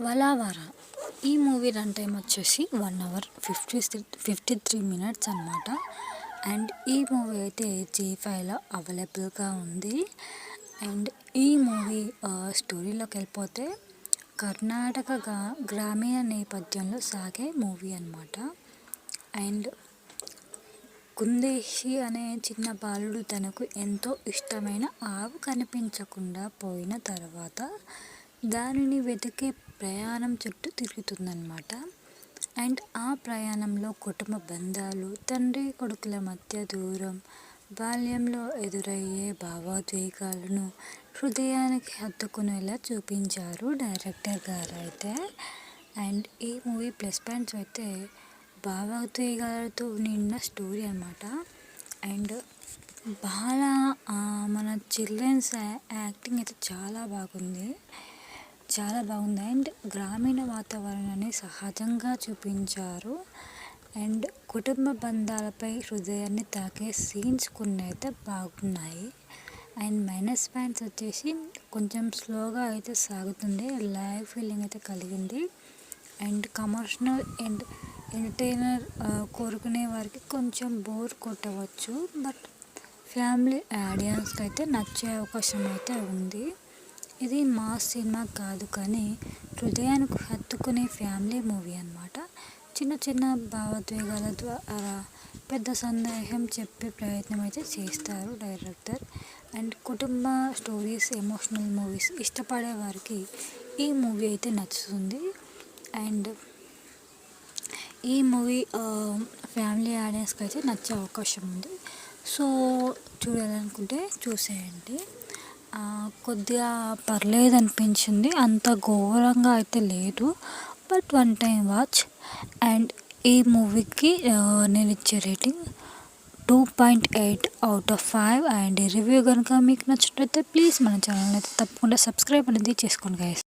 వలావర ఈ movie run time వచ్చేసి 1 hour 53 minutes అనమాట. అండ్ ఈ మూవీ అయితే జీ5లో అవైలబుల్గా ఉంది. అండ్ ఈ మూవీ స్టోరీలోకి వెళ్ళిపోతే కర్ణాటక గ్రామీణ నేపథ్యంలో సాగే మూవీ అనమాట. అండ్ కుందేషి అనే చిన్న బాలుడు తనకు ఎంతో ఇష్టమైన ఆవు కనిపించకుండా పోయిన తర్వాత దానిని వెతికే ప్రయాణం చుట్టూ తిరుగుతుందన్నమాట. అండ్ ఆ ప్రయాణంలో కుటుంబ బంధాలు, తండ్రి కొడుకుల మధ్య దూరం, బాల్యంలో ఎదురయ్యే భావోద్వేగాలను హృదయానికి హత్తుకునేలా చూపించారు డైరెక్టర్ గారు అయితే. అండ్ ఈ మూవీ ప్లస్ పాయింట్స్ అయితే భావోద్వేగాలతో నిన్న స్టోరీ అనమాట. అండ్ బాగా మన చిల్డ్రన్స్ యాక్టింగ్ అయితే చాలా బాగుంది. అండ్ గ్రామీణ వాతావరణాన్ని సహజంగా చూపించారు. అండ్ కుటుంబ బంధాలపై హృదయాన్ని తాకే సీన్స్ కొన్ని అయితే బాగున్నాయి. అండ్ మైనస్ పాయింట్స్ వచ్చేసి కొంచెం స్లోగా అయితే సాగుతుంది, లైవ్ ఫీలింగ్ అయితే కలిగింది. అండ్ కమర్షియల్ అండ్ ఎంటర్టైనర్ కోరుకునే వారికి కొంచెం బోర్ కొట్టవచ్చు, బట్ ఫ్యామిలీ ఆడియన్స్కి అయితే నచ్చే అవకాశం అయితే ఉంది. ఇది మాస్ సినిమా కాదు, కానీ హృదయానికి హత్తుకునే ఫ్యామిలీ మూవీ అనమాట. చిన్న చిన్న భావోద్వేగాల ద్వారా పెద్ద సందేహం చెప్పే ప్రయత్నం అయితే చేస్తారు డైరెక్టర్. అండ్ కుటుంబ స్టోరీస్, ఎమోషనల్ మూవీస్ ఇష్టపడే వారికి ఈ మూవీ అయితే నచ్చుతుంది. అండ్ ఈ మూవీ ఫ్యామిలీ ఆడియన్స్కి అయితే నచ్చే అవకాశం ఉంది. సో చూడాలనుకుంటే చూసేయండి. కొద్దిగా పర్లేదు అనిపించింది, అంత ఘోరంగా అయితే లేదు, బట్ 1 టైం వాచ్. అండ్ ఈ మూవీకి నేను ఇచ్చే రేటింగ్ 2.8/5. అండ్ ఈ రివ్యూ కనుక మీకు నచ్చినట్లయితే ప్లీజ్ మన ఛానల్ అయితే తప్పకుండా సబ్స్క్రైబ్ అనేది చేసుకోండి గైస్.